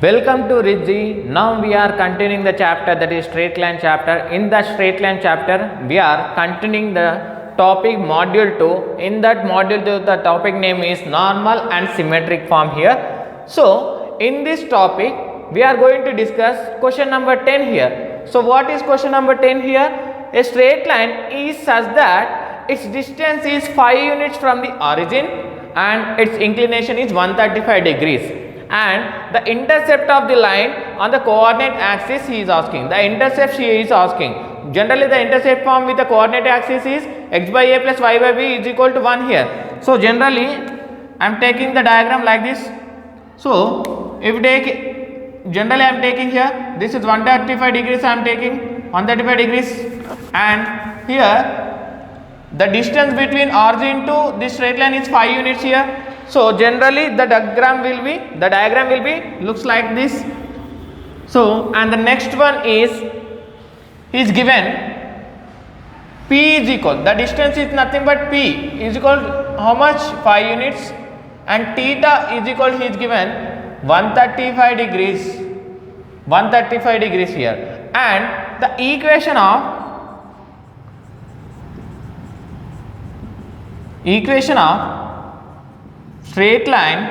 Welcome to Rizzi. Now we are continuing the chapter, that is straight line chapter. In the straight line chapter, we are continuing the topic module 2. In that module 2, the topic name is normal and symmetric form here. So in this topic, we are going to discuss question number 10 here. So what is question number 10 here? A straight line is such that its distance is 5 units from the origin and its inclination is 135 degrees. And the intercept of the line on the coordinate axis he is asking. The intercept he is asking. Generally the intercept form with the coordinate axis is x by a plus y by b is equal to 1 here. So generally I am taking the diagram like this. So if we take, generally I am taking here, this is 135 degrees, I am taking 135 degrees, and here the distance between origin to this straight line is 5 units here. So generally the diagram will be looks like this. So and the next one is given P is equal, the distance is nothing but P is equal to how much, 5 units, and theta is equal, he is given 135 degrees here, and the equation of straight line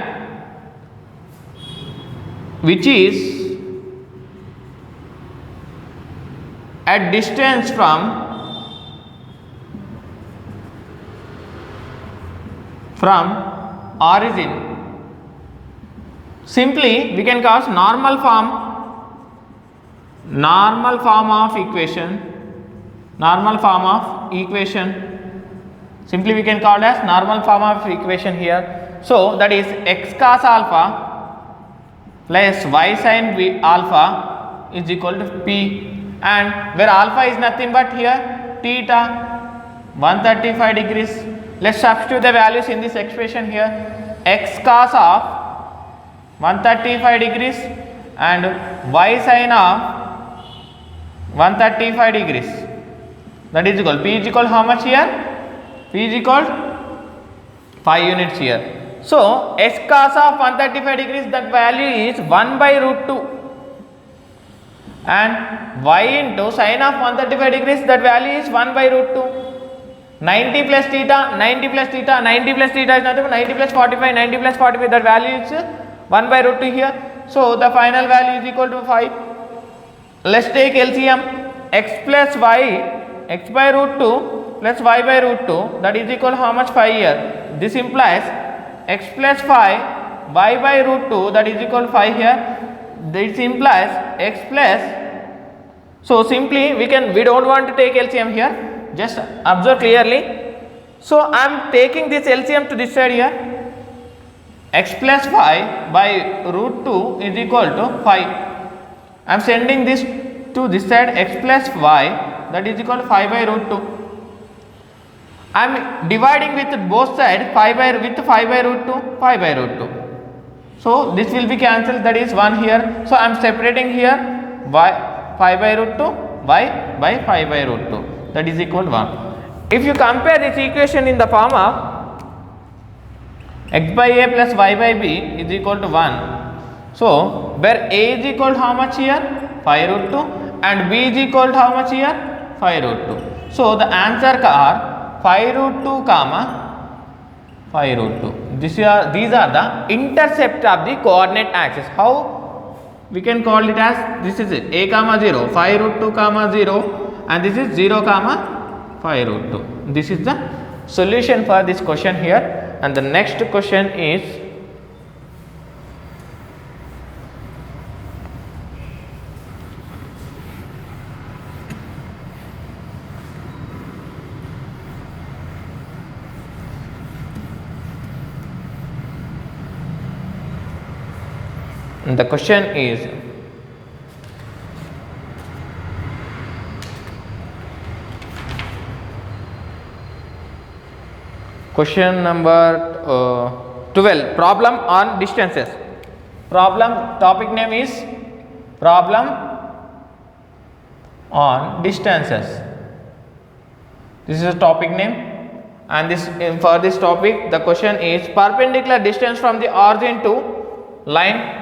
which is at distance from origin, simply we can call normal form of equation, simply we can call as normal form of equation here. So that is x cos alpha plus y sin b alpha is equal to P, and where alpha is nothing but here theta 135 degrees. Let's substitute the values in this expression here. X cos of 135 degrees and y sin of 135 degrees, that is equal, P is equal how much here? P is equal 5 units here. So s cos of 135 degrees, that value is 1 by root 2, and y into sin of 135 degrees, that value is 1 by root 2. 90 plus theta is nothing but 90 plus 45, that value is 1 by root 2 here. So the final value is equal to 5. Let's take LCM. X plus y, x by root 2 plus y by root 2, that is equal how much, 5 here. This implies x plus 5 y by root 2, that is equal to 5 here. This implies x plus, so simply we don't want to take LCM here, just observe clearly. So I am taking this LCM to this side here. X plus 5 by root 2 is equal to 5. I am sending this to this side, x plus y, that is equal to 5 by root 2. I am dividing with both sides, 5 by root 2, 5 by root 2. So this will be cancelled, that is 1 here. So I am separating here y 5 by root 2, y by 5 by root 2, that is equal to 1. If you compare this equation in the form of x by a plus y by b is equal to 1. So where a is equal to how much here? 5 root 2, and b is equal to how much here? 5 root 2. So the answer are 5 root 2 comma 5 root 2. These are the intercept of the coordinate axis. How we can call it as, this is it, a comma 0, 5 root 2 comma 0, and this is 0 comma 5 root 2. This is the solution for this question here. And the next question is, the question is, question number 12, problem on distances. Topic name is problem on distances. This is a topic name, and for this topic the question is perpendicular distance from the origin to line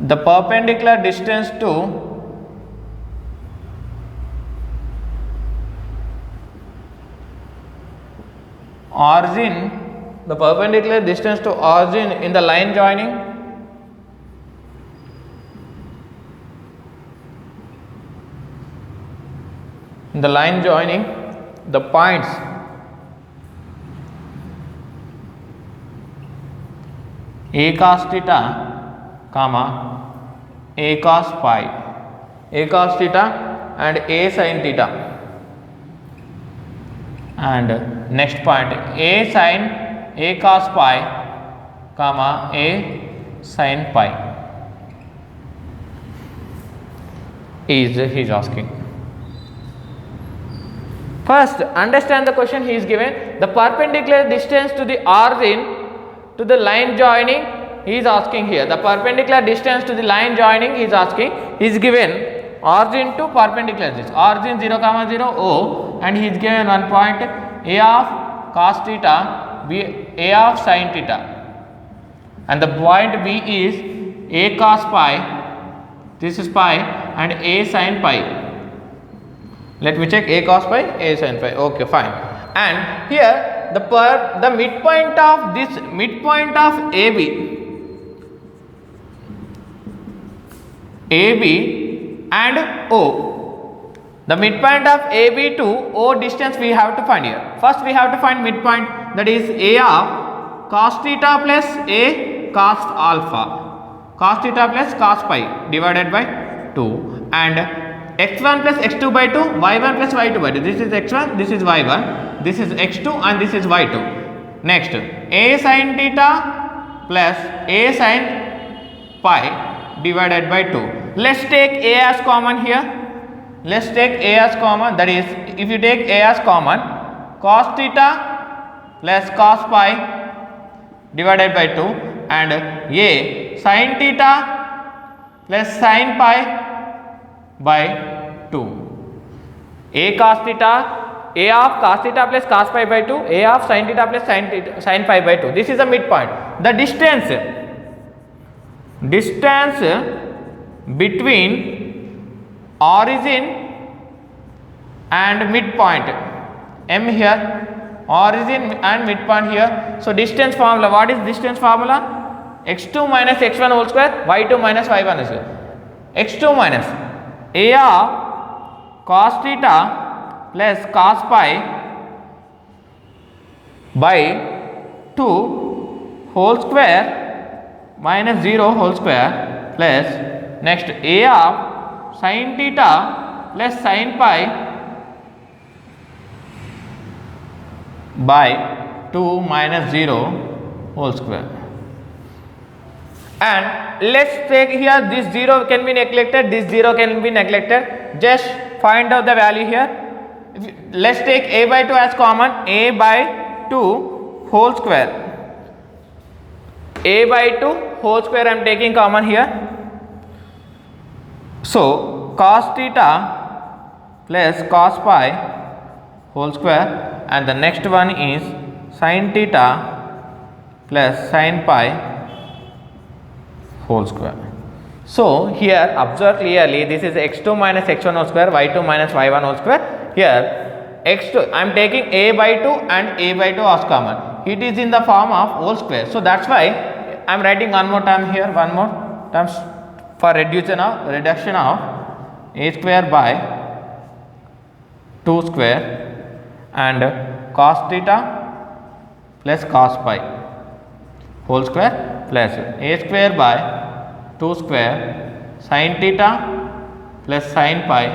the perpendicular distance to origin, the perpendicular distance to origin in the line joining, the points a cos theta comma a cos phi, a cos theta and a sin theta, and next point a sin a cos phi comma a sin pi is he is asking. First, understand the question he is given. The perpendicular distance to the origin to the line joining he is asking here. The perpendicular distance to the line joining he is asking. He is given origin to perpendicular this origin 0 comma 0 O, and he is given one point a of cos theta, b a of sin theta, and the point B is a cos pi, this is pi, and a sin pi. Let me check a cos pi, a sin pi. Okay, fine. And here the midpoint of this midpoint of AB and O, the midpoint of AB to O distance we have to find here. First we have to find midpoint, that is a of cos theta plus a cos alpha, cos theta plus cos pi divided by 2, and x1 plus x2 by 2, y1 plus y2 by 2. This is x1, this is y1, this is x2, and this is y2. Next, a sin theta plus a sin pi divided by 2. Let's take a as common here. Let's take a as common, that is, if you take a as common, cos theta plus cos pi divided by 2, and a sin theta plus sin pi by 2. A cos theta, a of cos theta plus cos pi by 2, a of sin theta plus sin pi by 2. This is the midpoint. The distance between origin and midpoint, m here, origin and midpoint here. So distance formula, what is distance formula? x2 minus x1 whole square, y2 minus y1 is x2 minus a of cos theta plus cos pi by 2 whole square minus 0 whole square plus next a of sin theta plus sin pi by 2 minus 0 whole square. And let's take here this 0 can be neglected, this 0 can be neglected. Just find out the value here. Let's take a by 2 as common, a by 2 whole square, a by 2 whole square I am taking common here. So cos theta plus cos pi whole square, and the next one is sin theta plus sin pi whole square. So here observe clearly, this is x2 minus x1 whole square, y2 minus y1 whole square. Here x2 I am taking a by 2 and a by 2 as common. It is in the form of whole square. So that's why I am writing one more term here, one more terms for reduction of a square by 2 square and cos theta plus cos pi whole square plus a square by 2 square sin theta plus sin pi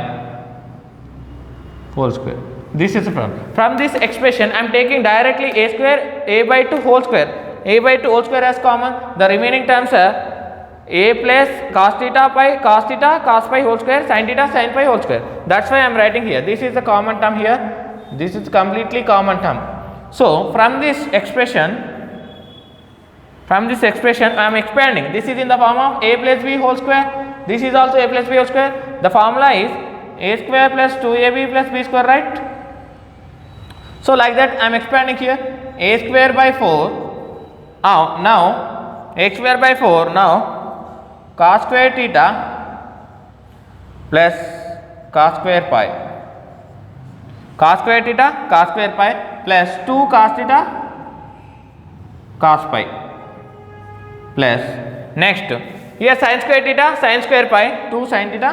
whole square. This is from this expression I am taking directly a square, a by 2 whole square, a by 2 whole square as common. The remaining terms are a plus cos theta cos pi whole square, sin theta sin pi whole square. That's why I am writing here. This is the common term here. This is completely common term. So from this expression I am expanding. This is in the form of a plus b whole square. This is also a plus b whole square. The formula is a square plus 2ab plus b square, right? So like that I am expanding here. A square by 4. Now x square by 4. Now cos square theta plus cos square pi. Cos square theta cos square pi plus 2 cos theta cos pi plus next here sin square theta sin square pi 2 sin theta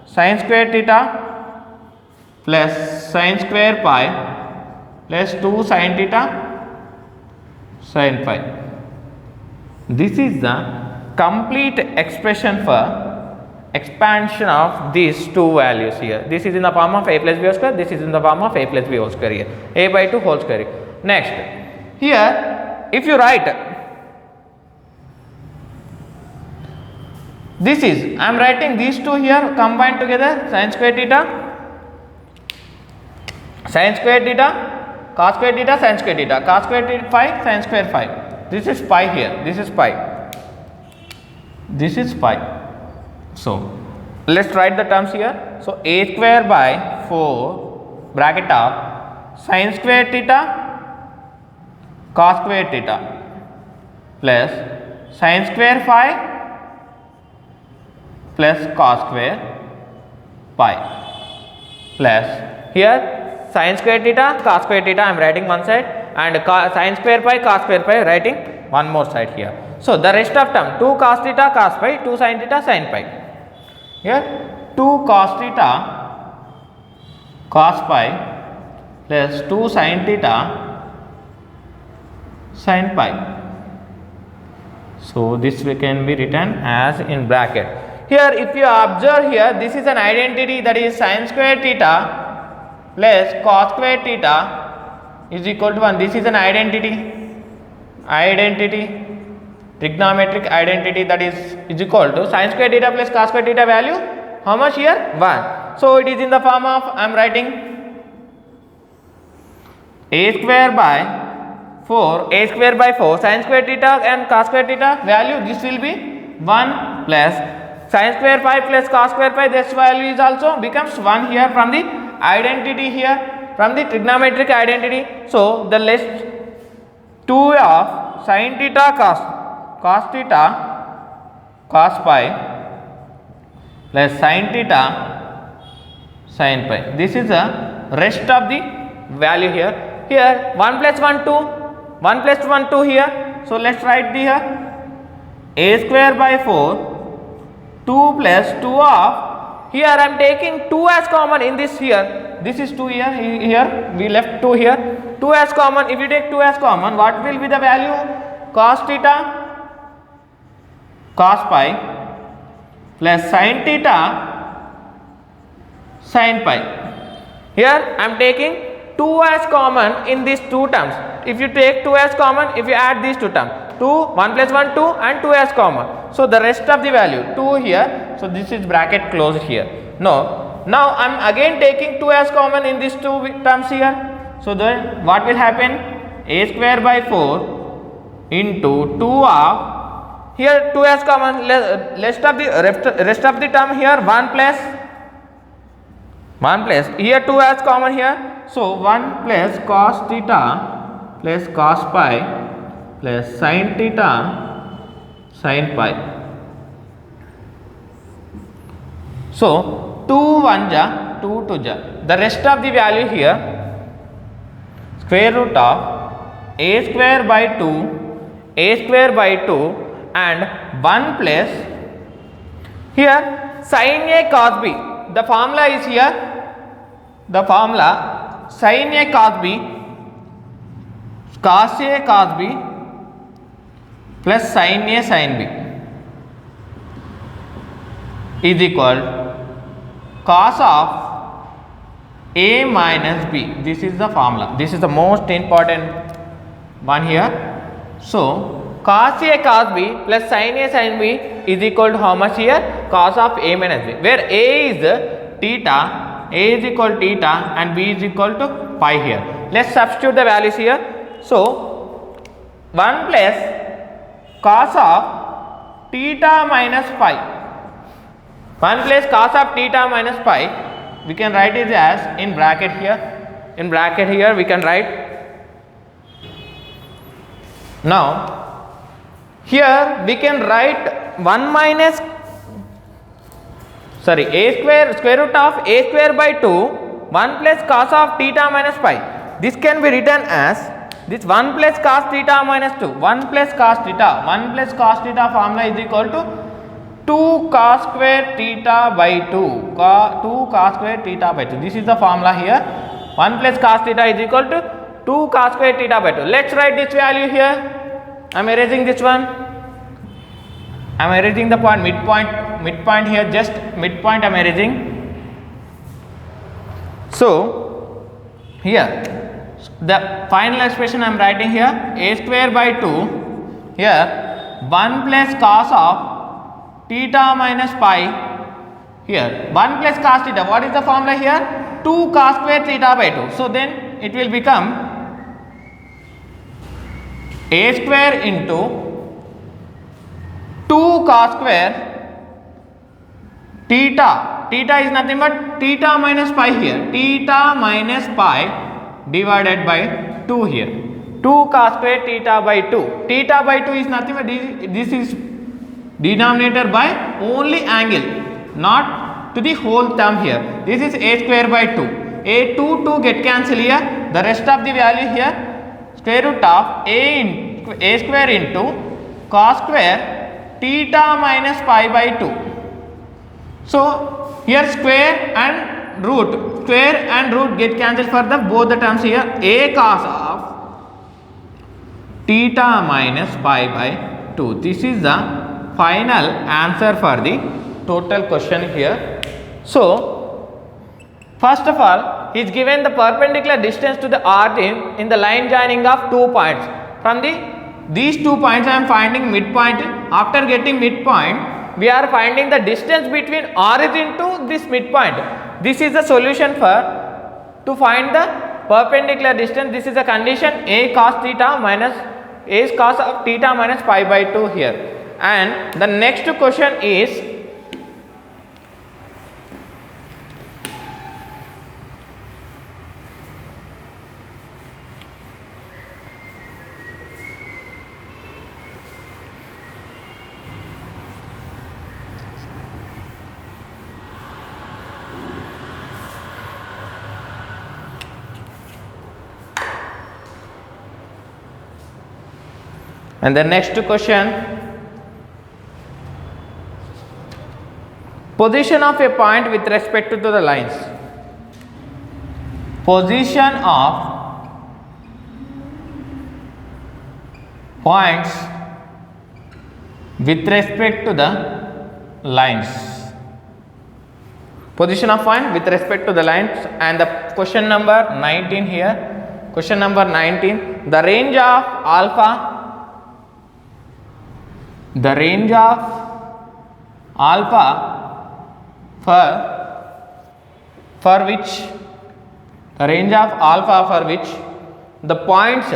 sin square theta plus sin square pi plus 2 sin theta sin pi. This is the complete expression for expansion of these two values here. This is in the form of a plus b whole square, this is in the form of a plus b whole square here, a by 2 whole square. Next here if you write this is, I am writing these two here combined together, sin square theta sin square theta cos square theta sin square theta cos square theta phi sin square phi. This is pi here, this is pi, this is pi. So let's write the terms here. So a square by 4 bracket of sin square theta cos square theta plus sin square phi plus cos square pi plus here sin square theta cos square theta I am writing one side and sin square pi cos square pi writing one more side here. So the rest of term 2 cos theta cos pi 2 sin theta sin pi. Here 2 cos theta cos pi plus 2 sin theta sin pi. So this can be written as in bracket. Here if you observe here, this is an identity, that is sin square theta plus cos square theta is equal to 1. This is an identity trigonometric identity, that is equal to sin square theta plus cos square theta value how much here 1. So it is in the form of, I am writing a square by 4 sin square theta and cos square theta value, this will be 1 plus sin square pi plus cos square pi, this value is also becomes 1 here from the identity here, from the trigonometric identity. So the list 2 of sin theta cos theta cos pi plus sin theta sin pi. This is the rest of the value here. Here 1 plus 1 2, 1 plus 1 2 here. So let's write the here a square by 4 2 plus 2 of, here I am taking 2 as common in this here. This is 2 here, here we left 2 here. 2 as common, if you take 2 as common, what will be the value? Cos theta cos pi plus sin theta sin pi. Here I am taking 2 as common in these two terms. If you take 2 as common, if you add these two terms, 2 1 plus 1 2 and 2 as common. So the rest of the value 2 here. So this is bracket closed here. Now I am again taking 2 as common in these two terms here. So then what will happen? A square by 4 into 2 of, here 2 as common, rest of the term here 1 plus here 2 as common here. So 1 plus cos theta plus cos pi plus sin theta sin pi. So 2 1 ja 2 2 ja. The rest of the value here square root of a square by 2 and 1 plus here sin a cos b. The formula is here, the formula sin a cos b cos a cos b plus sin a sin b is equal cos of a minus b. This is the formula. This is the most important one here. So cos a cos b plus sin a sin b is equal to how much here? Cos of a minus b, where a is theta, a is equal to theta and b is equal to pi here. Let's substitute the values here. So 1 plus cos of theta minus pi, 1 plus cos of theta minus pi, we can write it as in bracket here. In bracket here we can write. Now here we can write 1 minus, sorry, a square root of a square by 2, 1 plus cos of theta minus pi. This can be written as this 1 plus cos theta minus 2, 1 plus cos theta formula is equal to 2 cos square theta by 2, 2 cos square theta by 2. This is the formula here. 1 plus cos theta is equal to 2 cos square theta by 2. Let's write this value here. I am erasing this one. I am erasing the point, midpoint here, just midpoint I am erasing. So here the final expression I am writing here, a square by 2, here 1 plus cos of theta minus pi, here 1 plus cos theta, what is the formula here? 2 cos square theta by 2. So then it will become a square into 2 cos square theta, theta is nothing but theta minus pi here, theta minus pi divided by 2 here, 2 cos square theta by 2, theta by 2 is nothing but this is denominator by only angle, not to the whole term here. This is a square by 2, a 2 get cancel here, the rest of the value here, square root of a square into cos square theta minus pi by 2. So here square and root get cancelled for the both the terms here, a cos of theta minus pi by 2. This is the final answer for the total question here. So first of all, he is given the perpendicular distance to the origin in the line joining of 2 points. From these 2 points I am finding midpoint. After getting midpoint, we are finding the distance between origin to this midpoint. This is the solution to find the perpendicular distance. This is a condition, a cos theta minus a cos of theta minus pi by 2 here. And the next question is and the next question, position of a point with respect to the lines. Position of points with respect to the lines. Position of point with respect to the lines. And the question number 19 here. Question number 19. The range of alpha. The range of alpha for which the range of alpha for which the points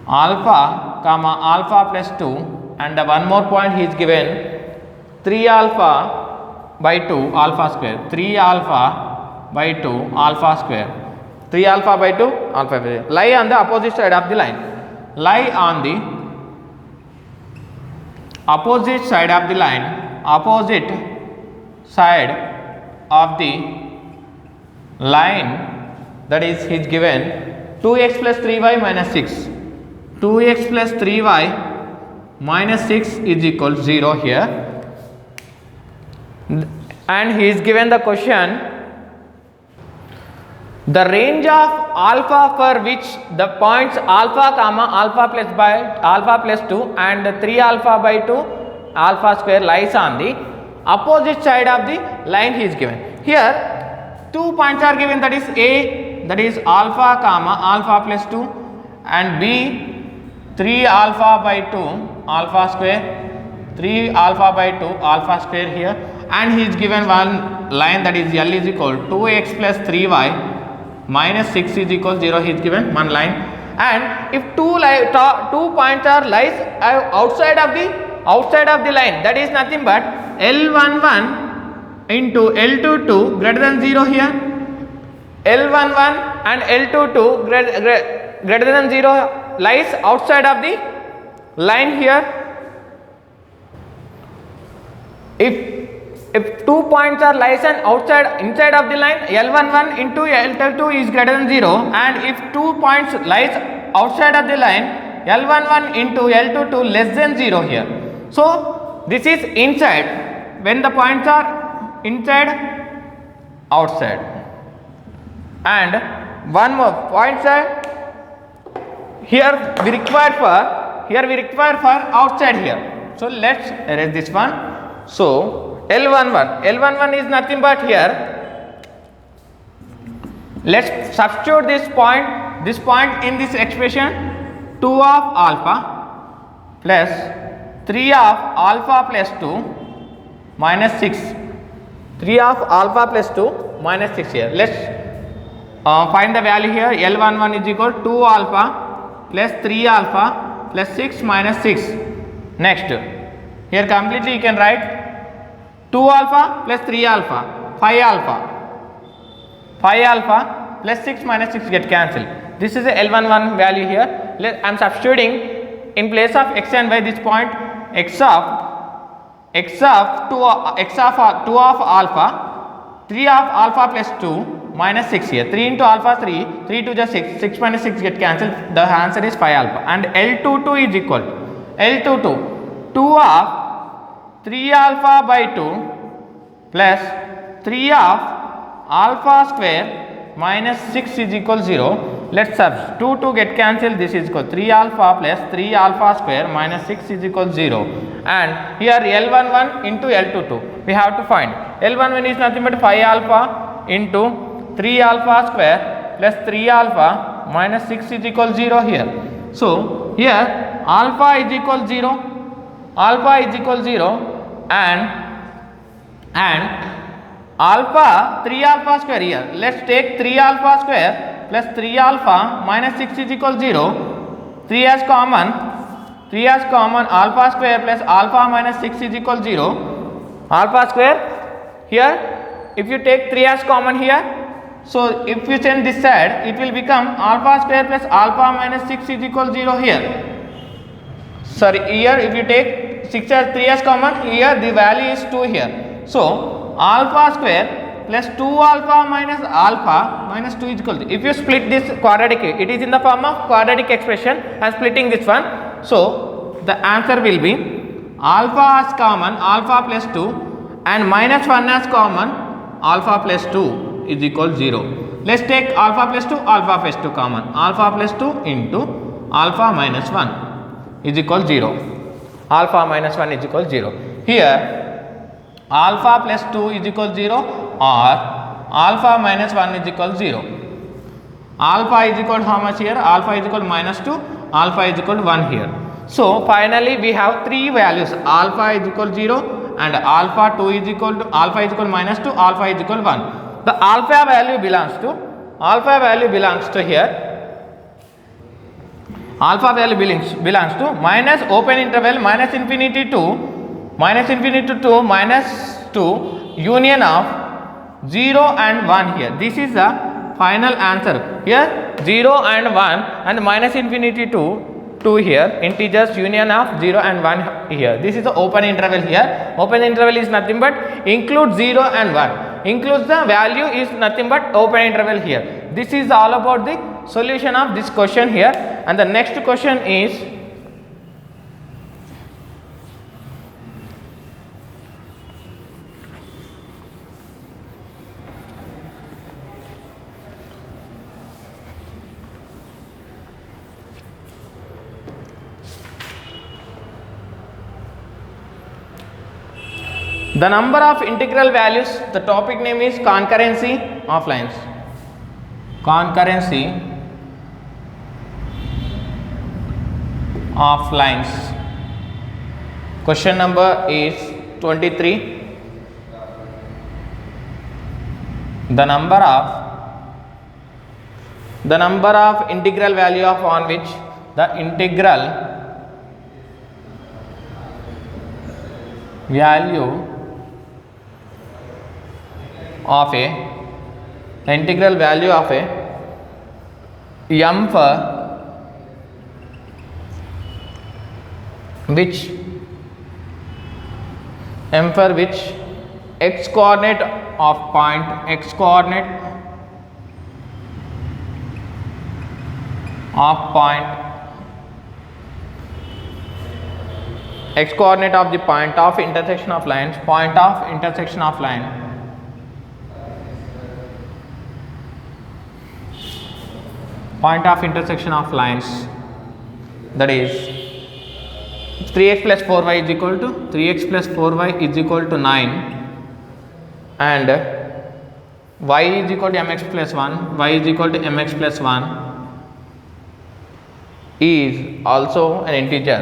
alpha comma alpha plus 2 and one more point he is given 3 alpha by 2 alpha square, 3 alpha by 2 alpha square, 3 alpha by 2 alpha by 2 lie on the opposite side of the line, lie on the opposite side of the line, opposite side of the line, that is he is given 2x plus 3y minus 6, 2x plus 3y minus 6 is equal to 0 here, and he is given the question the range of alpha for which the points alpha comma alpha plus 2 and 3 alpha by 2 alpha square lies on the opposite side of the line he is given. Here 2 points are given, that is A, that is alpha comma alpha plus 2 and B 3 alpha by 2 alpha square, 3 alpha by 2 alpha square here, and he is given one line, that is L is equal to 2x plus 3y minus 6 is equal to 0, he is given one line. And if two points are lies outside of the line, that is nothing but L11 into L22 greater than 0 here, L11 and L22 greater than 0 lies outside of the line here. If 2 points are lies and inside of the line, L11 into L22 is greater than 0, and if 2 points lies outside of the line, L11 into L22 less than 0 here. So this is inside when the points are inside, outside. And one more point, sir. Here we require for outside here. So let's erase this one. So L11 is nothing but here. Let's substitute this point in this expression. 2 of alpha plus 3 of alpha plus 2 minus 6. 3 of alpha plus 2 minus 6 here. Let's find the value here. L11 is equal to 2 alpha plus 3 alpha plus 6 minus 6. Next, here completely you can write 2 alpha plus 3 alpha, 5 alpha plus 6 minus 6 get cancelled. This is the L11 value here. I am substituting in place of x and y this point x of 2 of alpha, 3 of alpha plus 2 minus 6 here. 3 into alpha 3 to just 6, 6 minus 6 get cancelled. The answer is 5 alpha. And L22 is equal to L22 2 of 3 alpha by 2 plus 3 of alpha square minus 6 is equal 0. Let's substitute 2 get cancelled. This is equal to 3 alpha plus 3 alpha square minus 6 is equal to 0. And here L11 into L22 we have to find. L11 is nothing but 5 alpha into 3 alpha square plus 3 alpha minus 6 is equal to 0 here. So here alpha is equal to 0, and alpha 3 alpha square here. Let's take 3 alpha square plus 3 alpha minus 6 is equal to 0. 3 as common, alpha square plus alpha minus 6 is equal to 0. Alpha square here, if you take 3 as common here, so if you change this side, it will become alpha square plus alpha minus 6 is equal to 0 here. Sorry, here if you take 6 as 3 as common, here the value is 2 here. So alpha square plus 2 alpha minus 2 is equal to, if you split this quadratic, it is in the form of quadratic expression. I am splitting this one. So the answer will be alpha as common, alpha plus 2, and minus 1 as common, alpha plus 2 is equal to 0. Let's take alpha plus 2 common. Alpha plus 2 into alpha minus 1 is equal to 0. Alpha minus 1 is equal to 0. Here alpha plus 2 is equal to 0 or alpha minus 1 is equal to 0. Alpha is equal to how much here? Alpha is equal to minus 2, alpha is equal to 1 here. So finally we have 3 values. Alpha is equal to 0 and alpha 2 is equal to, alpha is equal to minus 2, alpha is equal to 1. The alpha value belongs to here. Alpha value belongs to minus open interval minus infinity to minus 2 union of 0 and 1 here. This is the final answer. Here 0 and 1 and minus infinity to 2 here, integers union of 0 and 1 here. This is the open interval here. Open interval is nothing but include 0 and 1. Includes the value is nothing but open interval here. This is all about the solution of this question here. And the next question is the number of integral values. The topic name is concurrency of lines. Concurrency of lines. Question number is 23. The number of integral value of on which the integral value of the integral value of a m for which m for which x coordinate of point x coordinate of point x coordinate of the point of intersection of lines, point of intersection of line, point of intersection of lines, that is 3x plus 4y is equal to 3x plus 4y is equal to 9, and y is equal to mx plus 1, y is equal to mx plus 1 is also an integer,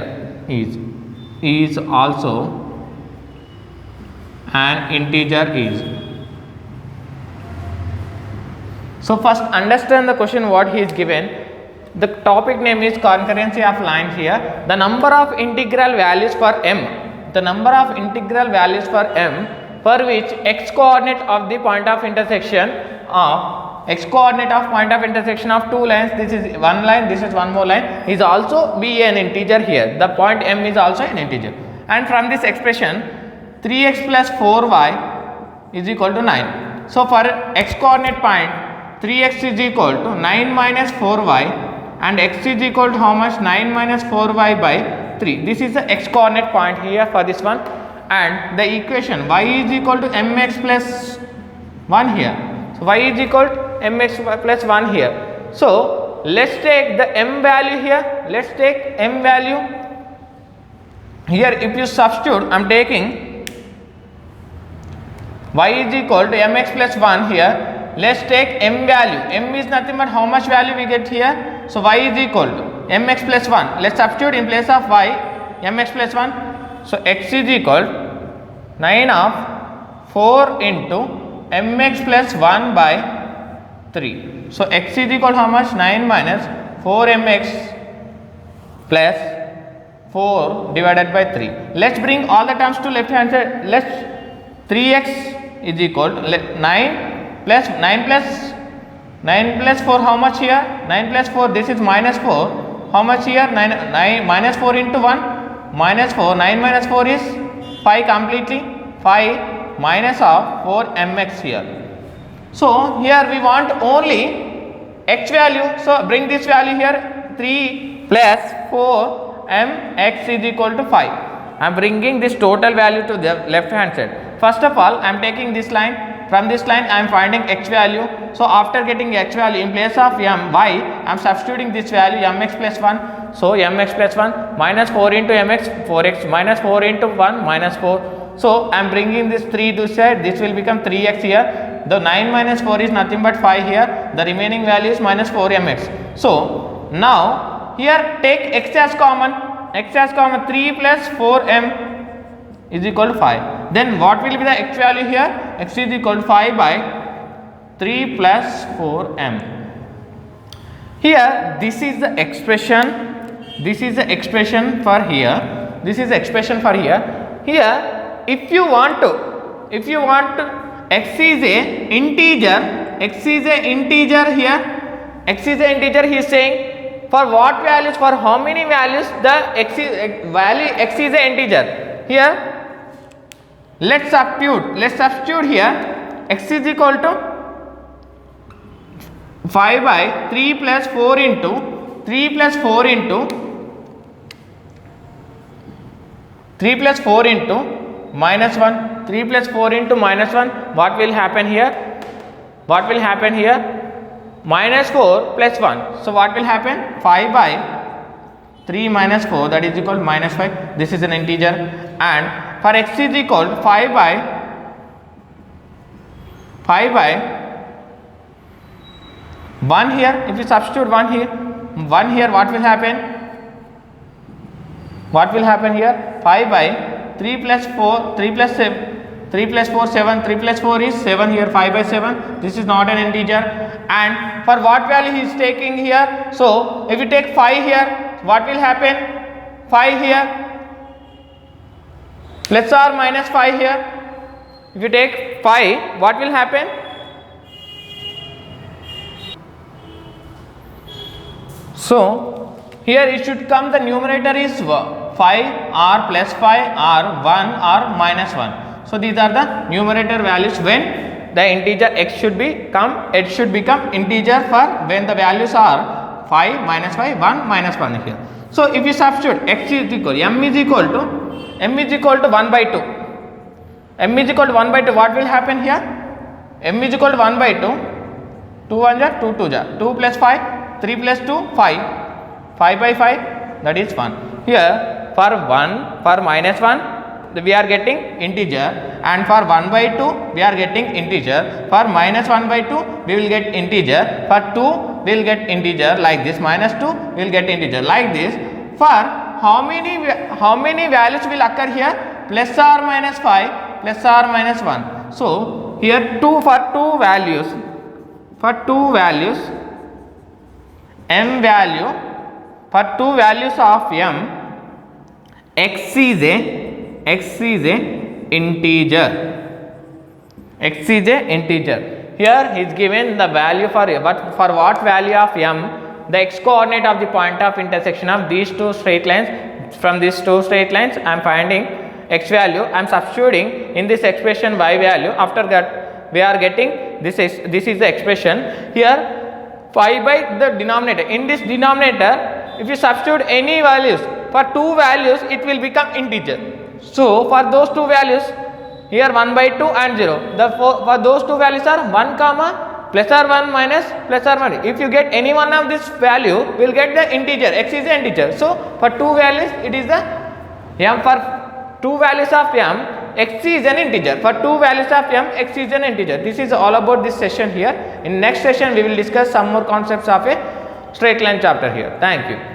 is also an integer is. So first understand the question what he is given. The topic name is concurrency of lines here. The number of integral values for m, the number of integral values for m for which x coordinate of the point of intersection of x coordinate of point of intersection of two lines, this is one line, this is one more line, is also be an integer here. The point m is also an integer, and from this expression 3x plus 4y is equal to 9. So for x coordinate point 3x is equal to 9 minus 4y, and x is equal to how much? 9 minus 4y by 3. This is the x coordinate point here for this one, and the equation y is equal to mx plus 1 here. So y is equal to mx plus 1 here. So let's take the m value here. Let's take m value here. If you substitute, I am taking y is equal to mx plus 1 here. Let's take m value. M is nothing but how much value we get here. So y is equal to mx plus 1. Let's substitute in place of y mx plus 1. So x is equal to 9 of 4 into mx plus 1 by 3. So x is equal to how much? 9 minus 4 mx plus 4 divided by 3. Let's bring all the terms to left hand side. Let's 3x is equal to 9 plus 9 plus 4 how much here? 9 plus 4, this is minus 4. How much here? 9 minus 4 into 1 minus 4. 9 minus 4 is 5 completely. 5 minus of 4 mx here. So here we want only x value. So bring this value here. 3 plus 4 mx is equal to 5. I am bringing this total value to the left hand side. First of all, I am taking this line. From this line I am finding x value. So after getting x value, in place of m y I am substituting this value mx plus 1. So mx plus 1 minus 4 into mx, 4x minus 4 into 1 minus 4. So I am bringing this 3 this side, this will become 3x here. The 9 minus 4 is nothing but 5 here. The remaining value is minus 4 mx. So now here take x as common. X as common, 3 plus 4m is equal to 5. Then what will be the x value here? X is equal to 5 by 3 plus 4m. Here this is the expression. This is the expression for here. This is the expression for here. Here if you want to x is a integer. X is a integer here. X is a integer. He is saying for what values, for how many values the x is value x is a integer. Here let's substitute here. X is equal to 5 by 3 plus 4 into 3 plus 4 into 3 plus 4 into minus 1. 3 plus 4 into minus 1. What will happen here? What will happen here? Minus 4 plus 1. So what will happen? 5 by 3 minus 4, that is equal to minus 5. This is an integer, and for x is equal to 5 by 1 here. If you substitute 1 here, what will happen? What will happen here? 5 by 3 plus 4, 3 plus 7, 3 plus 4, 7, 3 plus 4 is 7 here, 5 by 7. This is not an integer. And for what value he is taking here? So if you take 5 here, what will happen? 5 here, plus or minus 5 here. If you take 5, what will happen? So here it should come, the numerator is 5 or plus 5 or 1 or minus 1. So these are the numerator values when the integer x should become integer for when the values are 5, minus 5, 1, minus 1 here. So if you substitute x is equal, m is equal to 1 by 2. M is equal to 1 by 2, what will happen here? M is equal to 1 by 2, 2 1 ja, 2 2 ja, 2 plus 5, 3 plus 2, 5, 5 by 5, that is 1. Here for minus 1, we are getting integer, and for 1 by 2, we are getting integer. For minus 1 by 2, we will get integer. For 2, we will get integer like this. Minus 2, we will get integer like this. For how many values will occur here? Plus or minus 5, plus or minus 1. So here for two values, m value, for two values of m, x is a integer. Here he is given the value for what value of m, the x coordinate of the point of intersection of these two straight lines. From these two straight lines I am finding x value, I am substituting in this expression y value. After that we are getting this is the expression. Here 5 by the denominator. In this denominator, if you substitute any values, for two values it will become integer. So for those two values, here 1 by 2 and 0, for those two values are 1 comma plus or 1 minus plus or 1. If you get any one of this value, we will get the integer. X is the integer. So for two values, it is the m. For two values of m, x is an integer. For two values of m, x is an integer. This is all about this session here. In next session, we will discuss some more concepts of a straight line chapter here. Thank you.